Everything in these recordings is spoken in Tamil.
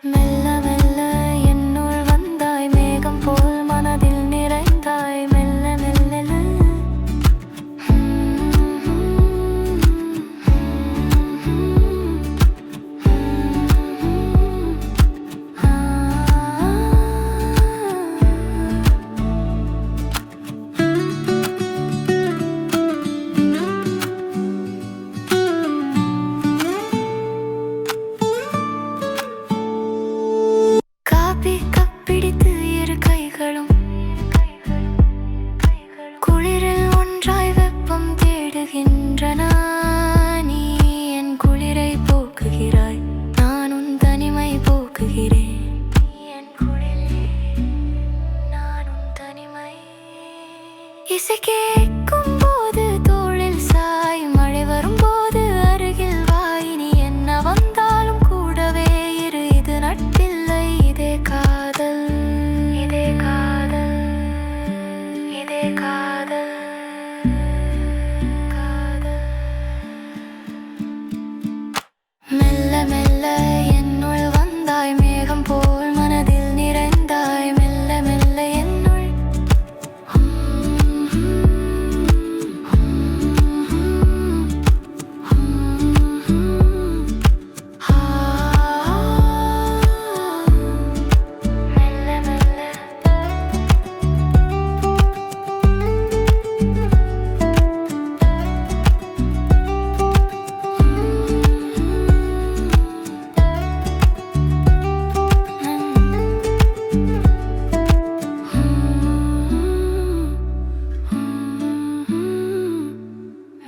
மெல்ல மெல்ல என்னுள் வந்தாய், மேகம் போல் மனதில் நிறைந்தாய். மெல்ல மெல்ல காபி கப்பிடித்து இரு கைகளும் குளிரில் ஒன்றாய் வெப்பம் தேடுகின்றன. நீ என் குளிரை போக்குகிறாய், நான் உன் தனிமை போக்குகிறேன். நீ என் குளிரே, நான் உன் தனிமை. இசை கேட்கும் போது தோளில் சாய், மழை வரும்போது அருகில் வாய். நீ என்ன வந்தாலும் கூடவே இரு, இது நட்பில்லை, இதே காதல். இதே காதல், இதே காதல், காதல். மெல்ல மெல்ல என்னுள் வந்தாய், மேகம் போல் மனதில் நிறைந்தாய். மெல்ல மெல்ல என்னுள் மெல்ல மெல்ல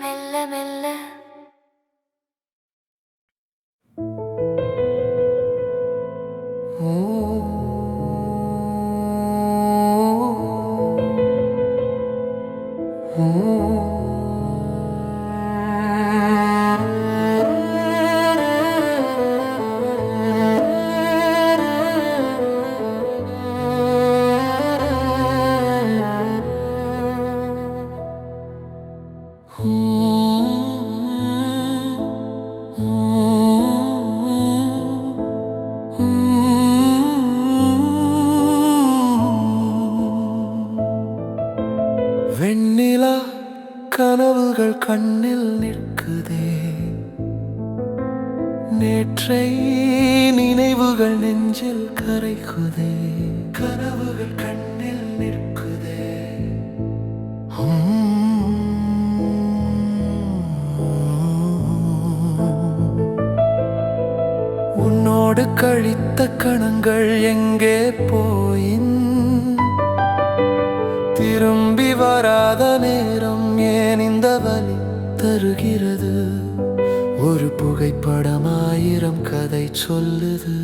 மெல்ல மெல்ல வெண்ணிலா கனவுகள் கண்ணில் நிற்குதே, நேற்றை நினைவுகள் நெஞ்சில் கரைக்குதே. கனவுகள் கண்ணில் நிற்குதே. உன்னோடு கழித்த கணங்கள் எங்கே போயின், திரும்பி வராத நேரம் ஏன் இந்த வலி தருகிறது? ஒரு புகைப்படம் 1000 கதை சொல்லுது,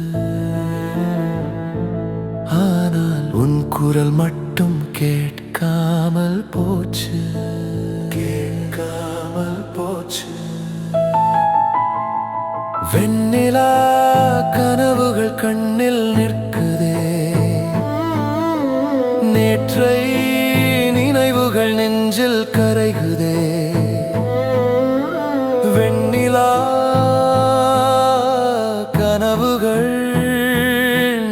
ஆனால் உன் குரல் மட்டும் கேட்காமல் போச்சு, கேட்காமல் போச்சு. வெண்ணிலா கனவுகள் கண்ணில் நிற்குதே, நேற்றை நினைவுகள் நெஞ்சில் கரைகுதே. வெண்ணிலா கனவுகள்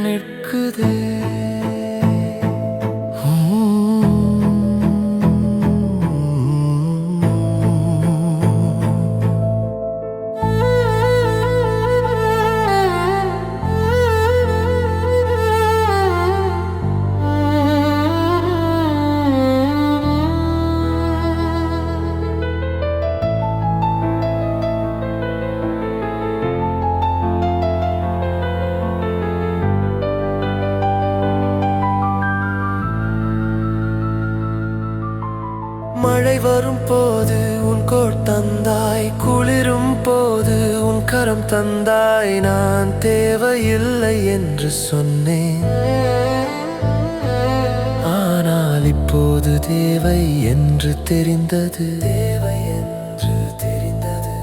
நிற்குதே. மழை வரும் போது உன் கோட் தந்தாய், குளிரும் போது உன் கரம் தந்தாய். நான் தேவையில்லை என்று சொன்னேன், ஆனால் இப்போது தேவை என்று தெரிந்தது, தேவை என்று தெரிந்தது.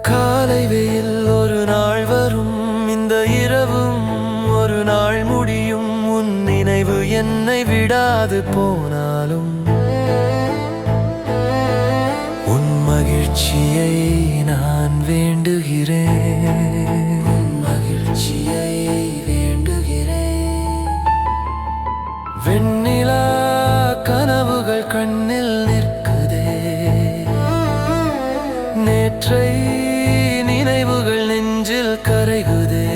காலை வெயில் ஒரு நாள் வரும், இந்த இரவும் ஒரு நாள் முடியும். உன் நினைவு என்னை விடாது போனாலும் மகிழ்ச்சியை நான் வேண்டுகிறேன், மகிழ்ச்சியை கரைகுதே.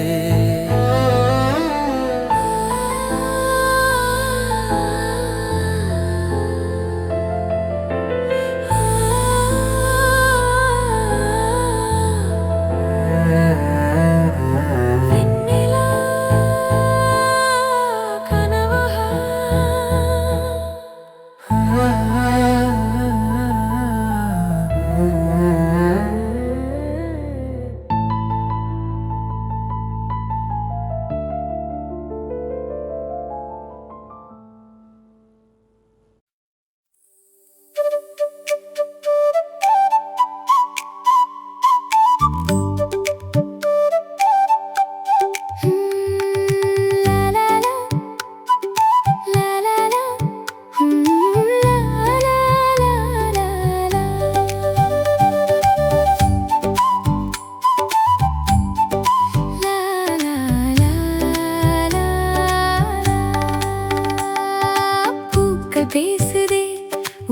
பேசுதே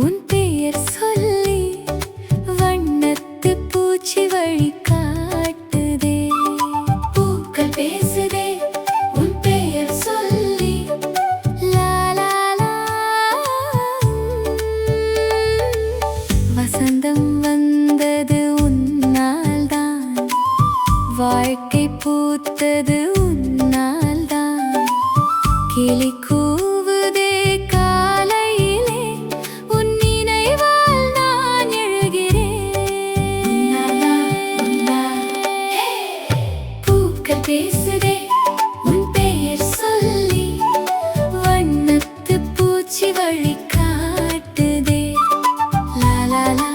உன் பெயர் சொல்லி, வண்ணத்து பூச்சி வழி காட்டுதே. பூக்கள் பேசுதே உன் பெயர் சொல்லி, லாலாலா. வசந்தம் வந்தது உன்னால்தான், வாழ்க்கை பூத்தது உன்னால்தான். கிளி கூவுதே காலையிலே, உன் நினைவால் நான் எழுகிறேன். பூக்கள் பேசுதே உன் பெயர் சொல்லி, வண்ணத்து பூச்சி வழி காட்டுதே. லாலாலா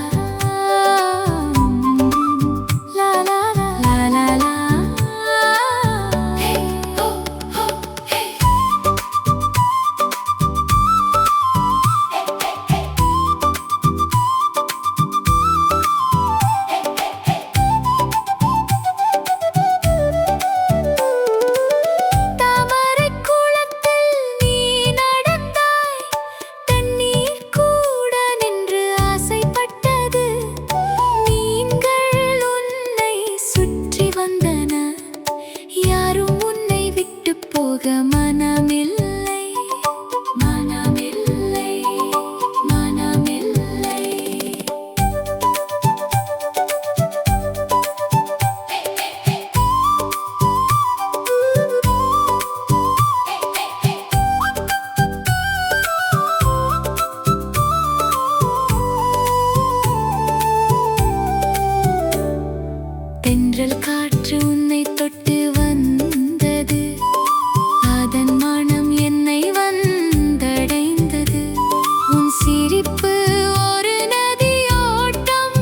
லாலாலா லாலாலா. மனமில்லை மனமில்லை மனமில்லை. தென்றல் காற்று உன்னை தொட்டு வந்தது, அதன் மனம் என்னை வந்தடைந்தது. உன் சிரிப்பு ஒரு நதியோட்டம்,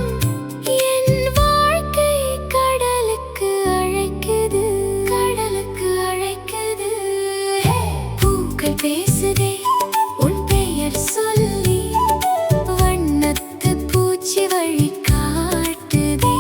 என் வாழ்க்கை கடலுக்கு அழைக்குது, கடலுக்கு அழைக்குது. பூக்கள் பேசுதே உன் பெயர் சொல்லி, வண்ணத்து பூச்சி வழி காட்டுதே.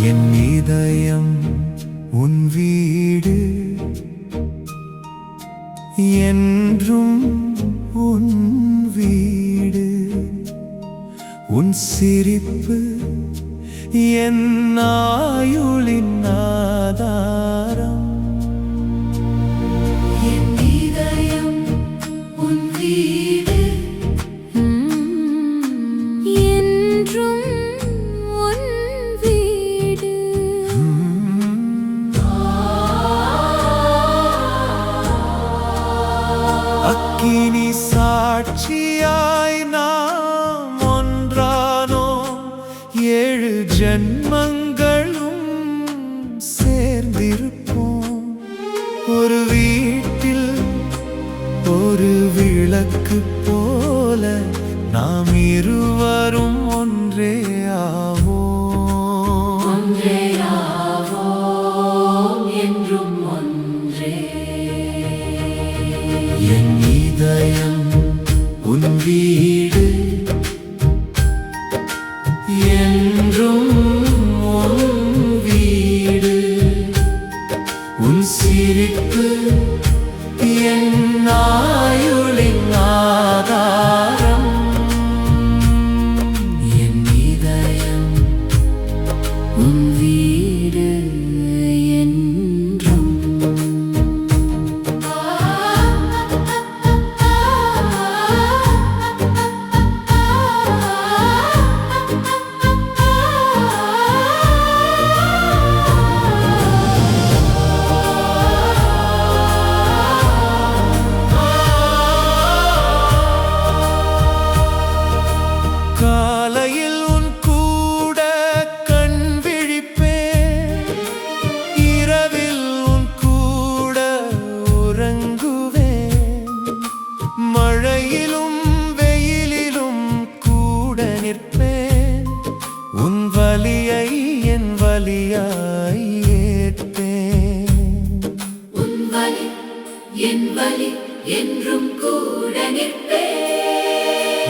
என் இதயம் உன் வீடு, என்றும் உன் வீடு. உன் சிரிப்பு என் ஆயுளின் ஆதாரம். என் இதயம் உன் வீடு, என்றும் உன் வீடு. அக்கினி சாட்சியாக சாட்சியாய் நாம் ஒன்றானோம். 7 ஜென்மங்களும் சேர்ந்திருப்போம். ஒரு வீட்டில் ஒரு விளக்கு போல நாம் இருவரும் ஒன்றே ஆவோம். என்றும் ஒன்றே. என் இதயம் உன் வீடு, என்றும் உன் வீடு. உன் சிரிப்பு என் ஆயுளின் ஆதாரம். என் இதயம் உன் வீடு என்றும். காலையில் உன் கூட கண் விழிப்பேன், இரவில் உன் கூட உறங்குவேன். மழையிலும் வெயிலிலும் கூட நிற்பேன். உன் வலியை என் வலியாய் ஏற்பேன். உன் வலி என் வலி என்றும் கூட நிற்பேன்.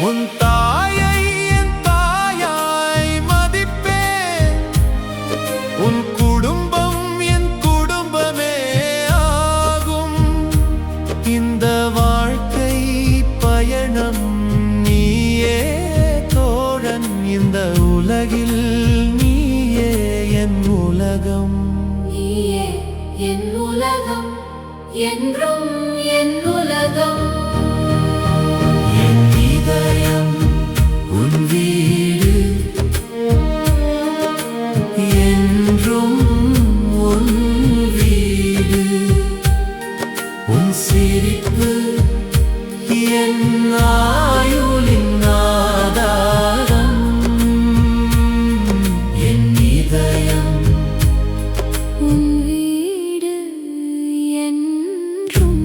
உன் தாயை என் தாயாய் மதிப்பேன். உன் குடும்பம் என் குடும்பமே ஆகும். இந்த வாழ்க்கை பயணம் நீயே தோழன். இந்த உலகில் நீயே என் உலகம். நீயே என் உலகம், என்றும் என் உலகம். என் இதயம் உன் வீடு, என்றும் உன் வீடு. உன் சிரிப்பு என் ஆயுளின் ஆதாரம். என் இதயம் உன் வீடு என்றும்.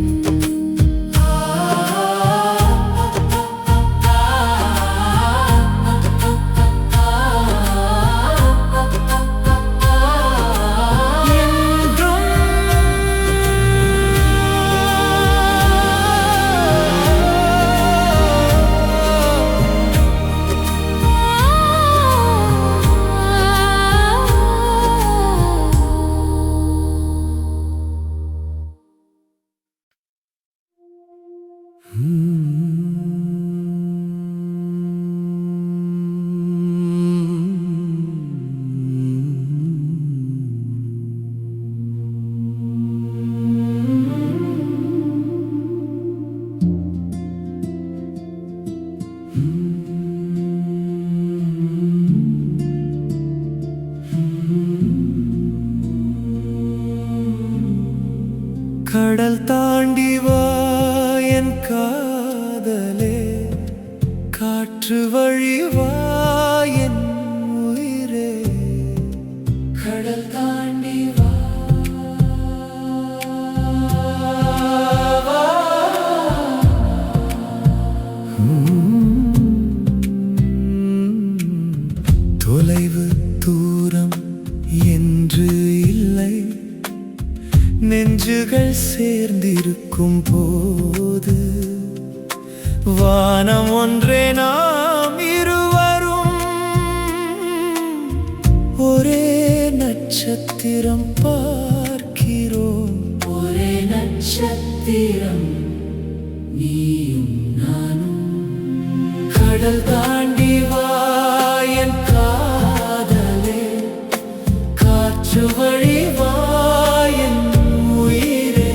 கடல் தாண்டி வா என் காதலே, காற்று வழி வா என் உயிரே. கடல் தாண்டி வா. தொலைவு தூரம் என்று இல்லை, நெஞ்சுகள் சேர்ந்திருக்கும் போது. வானம் ஒன்றே நாம் இருவரும், ஒரே நட்சத்திரம் பார்க்கிறோம். ஒரே நட்சத்திரம் நீயும் நானும். கடல் தாண்டி வா என் காதலே, காற்று வழி வா என் உயிரே.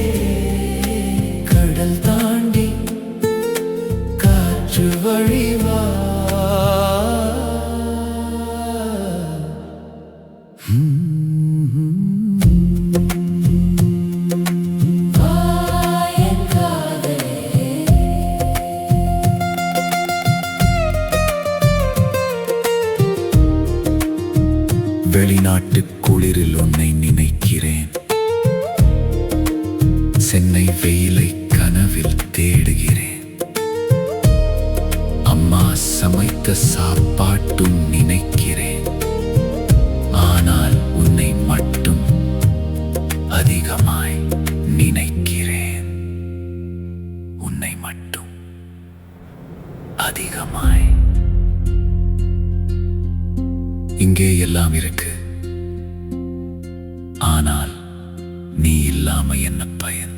கடல் தாண்டி காற்று வழி வா. வா என் காதலே. வெளிநாட்டு குளிரில் உன்னை நினைக்கிறேன். சென்னை வெயிலை கனவில் தேடுகிறேன். அம்மா சமைத்த சாப்பாட்டும் நினைக்கிறேன். ஆனால் உன்னை மட்டும் அதிகமாய் நினைக்கிறேன். உன்னை மட்டும் அதிகமாய். இங்கே எல்லாம் இருக்கு, ஆனால் நீ இல்லாம என்ன பயன்?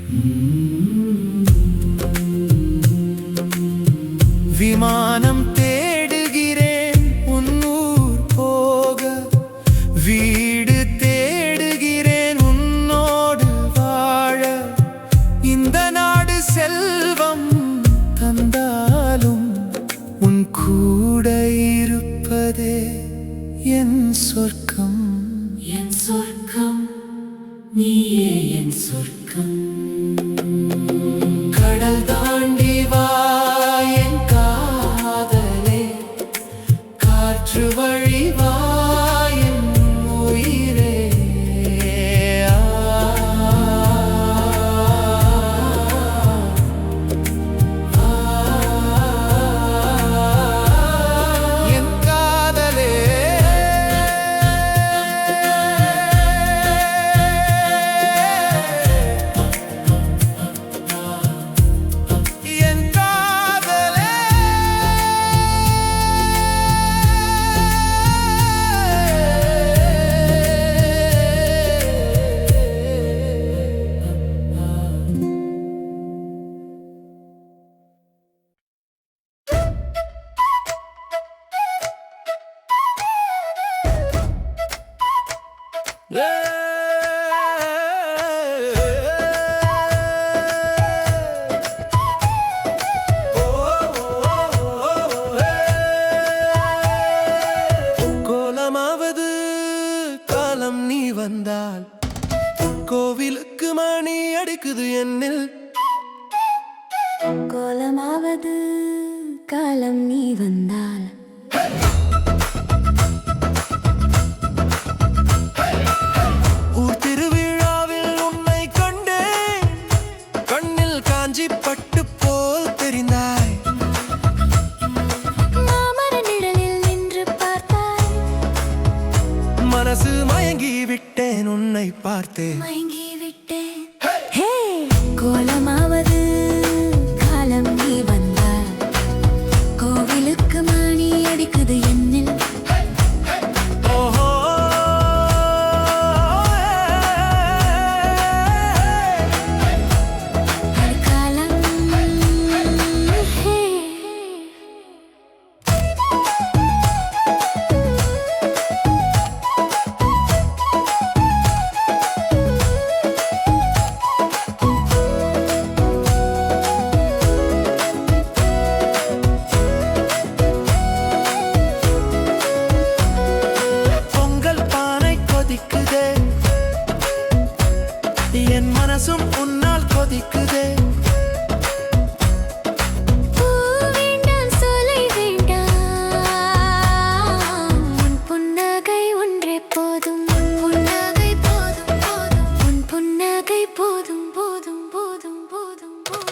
விமானம் தேடுகிறேன் உன்னூர் போக, வீடு தேடுகிறேன் உன்னோடு வாழ. இந்த நாடு செல்வம் தந்தாலும் உன் கூட இருப்பதே என் சொர்க்கம். என் சொர்க்கம் நீயே என் சொர்க்கம். கடல் தாண்டி வா என் காதலே, காற்று வழி வா என் உயிரே. என் காதலே, என் காதலே. கோலமாவது காலம் நீ வந்தால், கோவிலுக்கு மணி அடிக்குது என்னில். கோலமாவது காலம் நீ வந்தால், ஊர் திருவிழாவில் உன்னை கண்டேன், கண்ணில் காஞ்சி பட்டு போல் தெரிந்தாய். மாமர நிழலில் நின்று பார்த்தாய், மனசு மயங்கி விட்டேன் உன்னை பார்த்தேன். மயங்கி விட்டேன். ஹே, கோலமாவது காலம் நீ வந்தால், கோவிலுக்கு மணி அடிக்குது என்னில். ஓஹோ, காலம் ஹே. பொங்கல் பானை கொதிக்குதே, என் மனசும் உன்னால் கொதிக்குதே. பூ வேண்டாம் சோலை வேண்டாம், உன் புன்னகை ஒன்றே போதும். உன் புன்னகை போதும் போதும், உன் புன்னகை போதும் போதும் போதும் போதும் போதும்.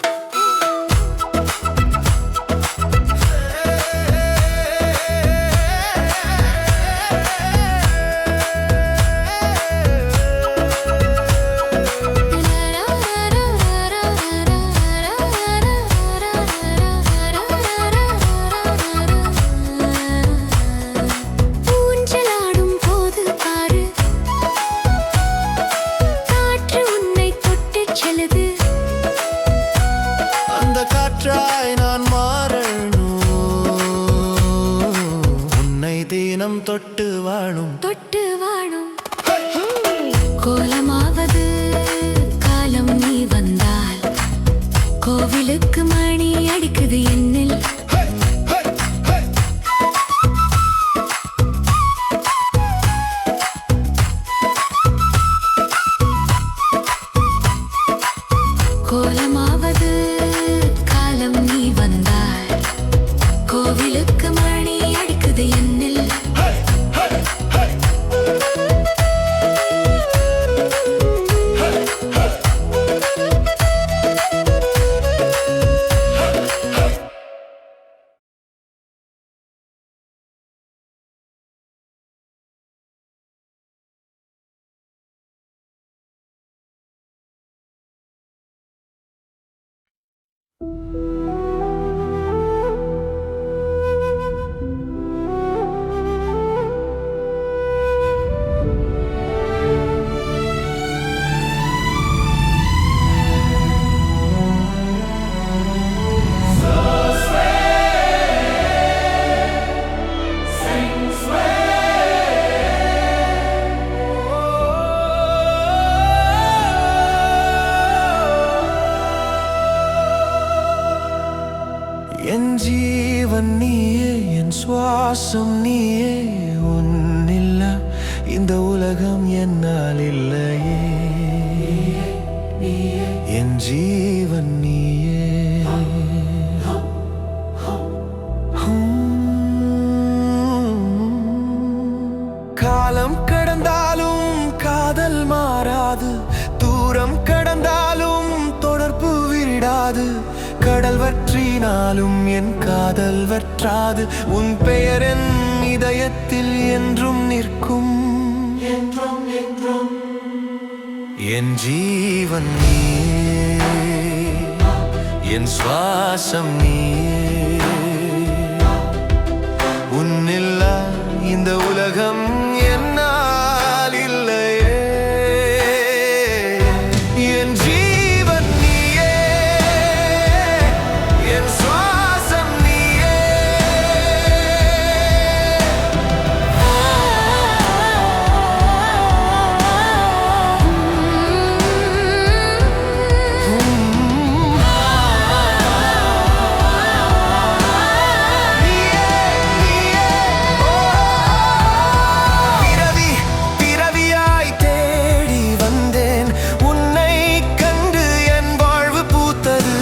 ஊஞ்சலாடும் போது பாரு, காற்று உன்னை தொட்டுச் செல்லுது. அந்த காற்றாய் நான் மாறணும், உன்னை தினம் தொட்டு வாழும். தொட்டு வாழும். கோலமாவது காலம் நீ வந்தால், கோவிலுக்கு மணி அடிக்குது என்னில். கோலமாவது காலம் நீ வந்தால், கோவிலுக்கு மணி அடிக்குது என்னில். என் ஜீவன் நீயே, என் சுவாசம் நீயே, உன்னில்ல இந்த உலகம் என்னால் இல்லையே. என் ஜீவன் நீயே. காலம் கடந்தாலும் காதல் மாறாது, தூரம் கடந்தாலும் தொடர்பு விடாது. கடல் வற்றினாலும் என் காதல் வற்றாது. உன் பெயர் என் இதயத்தில் என்றும் நிற்கும். என் ஜீவன் நீயே, என் சுவாசம் நீயே, உன்னில்லா இந்த உலகம் என்னால் இல்லையே. என் ஜீவன் நீயே, என் சுவாசம் நீயே. பிறவியாய் தேடி வந்தேன் உன்னை கண்டு, என் வாழ்வு பூத்தது.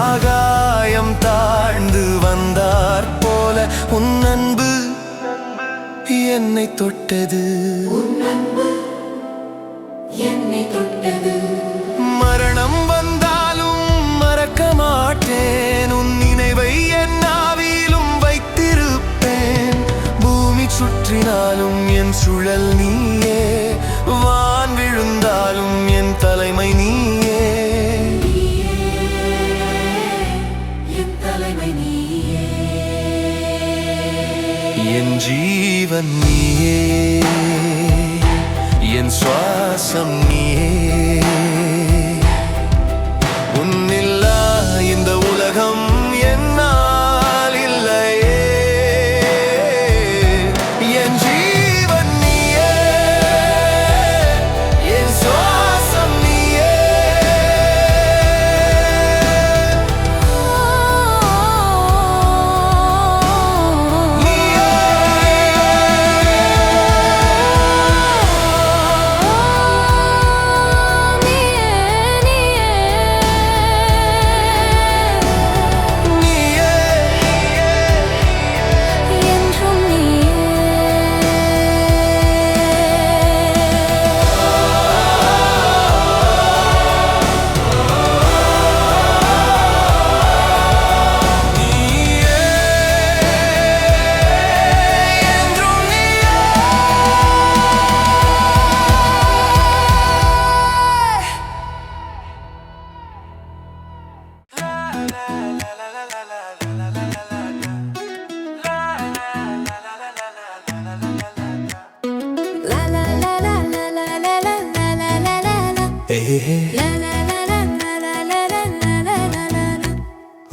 ஆகாயம் தாழ்ந்து வந்தார் போல உன் அன்பு என்னை தொட்டது. மரணம் வந்தாலும் மறக்க மாட்டேன், உன் நினைவை என் ஆவியிலும் வைத்திருப்பேன். பூமி சுற்றினாலும் என் சுழல் நீயே, வான் விழுந்தாலும் என் தலைமை நீயே. என் ஜீவன் நீயே, என் சுவாசம் நீயே, உன்னில்லா இந்த உலகம் என்னால் இல்லையே. என் ஜீவன் நீயே, என் சுவாசம் நீயே.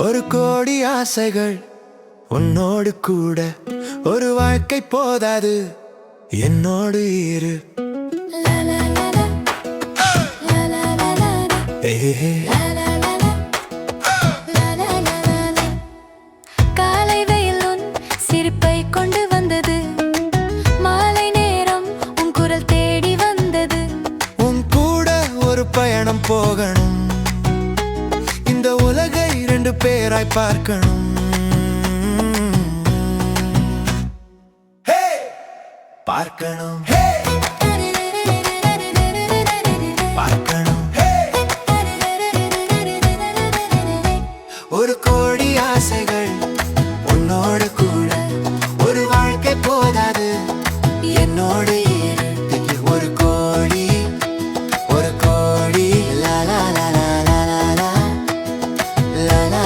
ஒரு கோடி ஆசைகள் உன்னோடு கூட, ஒரு வாழ்க்கை போதாது என்னோடு இரு. காலை வெயில் உன் சிரிப்பை கொண்டு வந்தது, மாலை நேரம் உன் குரல் தேடி வந்தது. உன் கூட ஒரு பயணம் போகணும், இந்த உலகை ரெண்டு பேராய் பார்க்கணும். பார்க்கணும் பார்க்கணும். ஒரு கோடி ஆசைகள் உன்னோடு கூட, ஒரு வாழ்க்கை போதாது என்னோடு இரு. ஒரு கோடி ஒரு கோடி லா லா லா லா லா லா லா லா.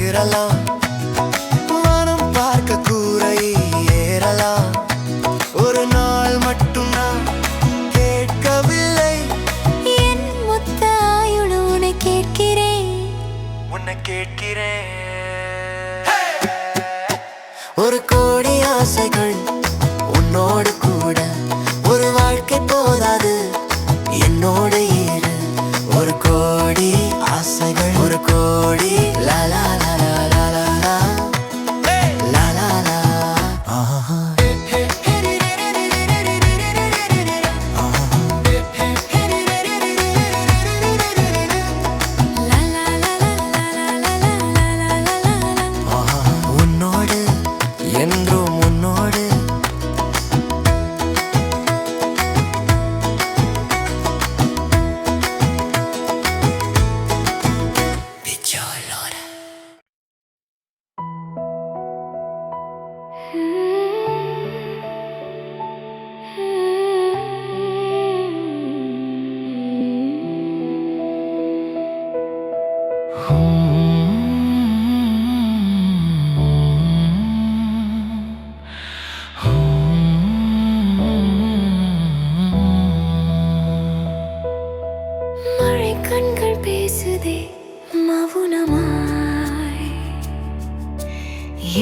பகிரலாம், வானம் பார்க்க கூரை ஏறலாம். ஒரு நாள் மட்டும் நான் கேட்கவில்லை, என் மொத்த ஆயுள் உன்னை கேட்கிறேன். உன்னை கேட்கிறேன். ஒரு கோடி ஆசைகள் உன்னோடு கூட, ஒரு வாழ்க்கை போதாது என்னோடு இரு. ஒரு கோடி ஆசைகள், ஒரு கோடி லா லா லா லா லா லா லா லா லா லா. ஆஹா. லா லா லா லா லா லா லா லா லா லா. உன்னோடு என்றும் உன்னோடு. மழை கண்கள் பேசுதே மௌனமாய்,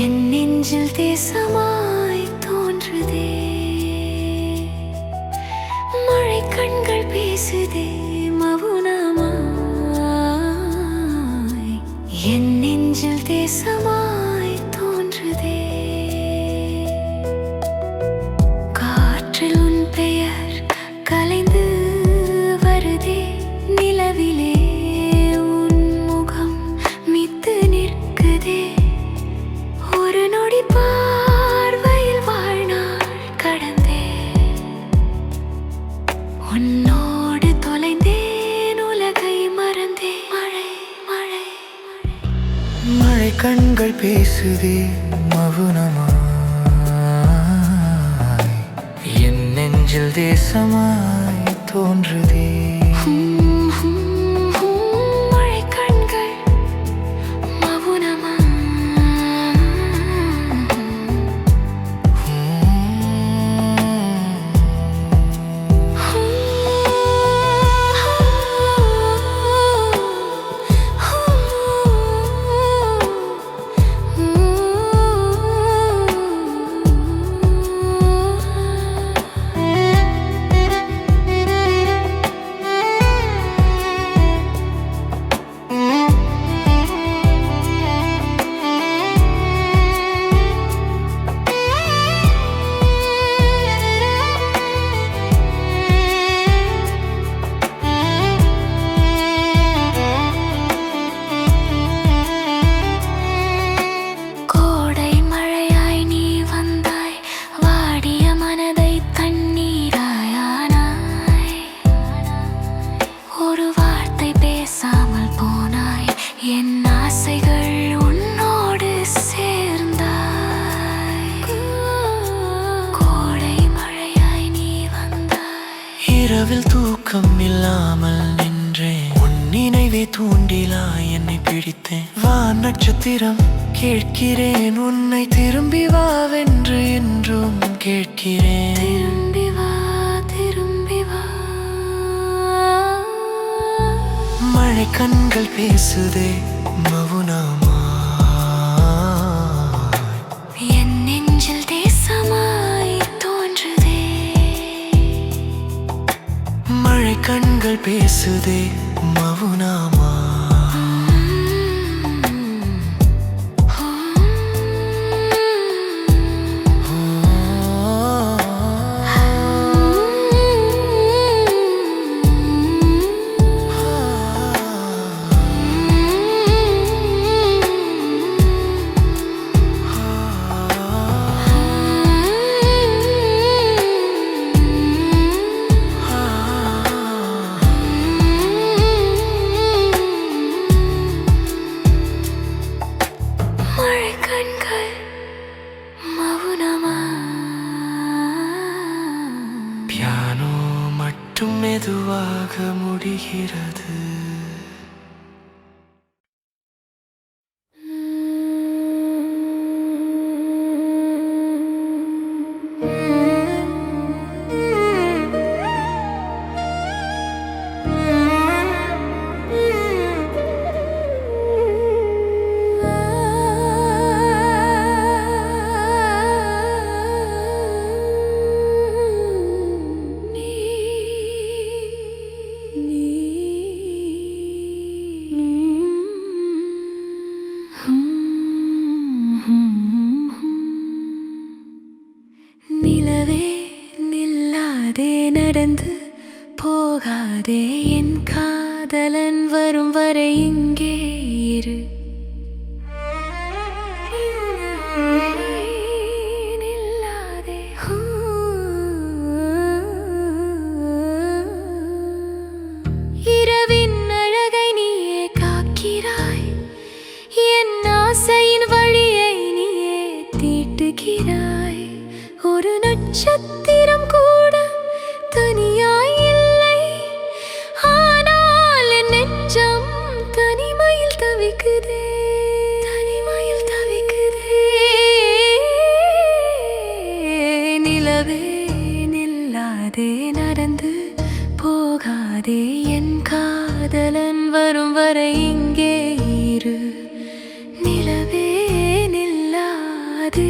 என் நெஞ்சில் தேசமாய் தோன்றுதே. மழை கண்கள் பேசுதே மௌனமாய், என் நெஞ்சில் தேசமாய் தோன்றுதே. காற்றில் உன் பெயர் கலைந்து வருதே, நிலவிலே உன் முகம் மித்து நிற்குதே. ஒரு நொடி பார்வையில் வாழ்நாள் கடந்தே, உன்னோடு தொலைந்தேன், உலகை மறந்தே. மழை மழை மழை கண்கள் பேசுதே மௌனமாய், என் நெஞ்சில் தேசமாய் தோன்றுதே. மழை கண்கள் மௌனமாய், கோடை மழையாய் நீ வந்தாய், வாடிய மனதை தண்ணீராயானாய். ஒரு வார்த்தை பேசாமல் போனாய், என் ஆசைகள் உன்னோடு சேர்ந்தாய். கோடை மழையாய் நீ வந்தாய். இரவில் தூக்கம் இல்லாமல் நின்றேன், உன் நினைவே தூண்டிலா என்னை பிடித்தேன். வான் நட்சத்திரம் கேட்கிறேன், உன்னை திரும்பி வாவென்று என்றும் கேட்கிறேன். திரும்பி வா, திரும்பி வா. மழை கண்கள் பேசுதே மௌனமாய், என் நெஞ்சில் தேசமாய் தோன்றுதே. மழை கண்கள் பேசுதே மௌனமாய். மெதுவாக முடிகிறது. ஆசையின் வழியை நீயே தீட்டுகிறாய். ஒரு நட்சத்திரம் கூட தனியாய் இல்லை. ஆனால் என் நெஞ்சம் தனிமையில் தவிக்குதே, தனிமையில் தவிக்குதே. நிலவே நில்லாதே, நடந்து போகாதே, என் காதலன் வரும் வரை இங்கே இரு. நிலவே நில்லாதே.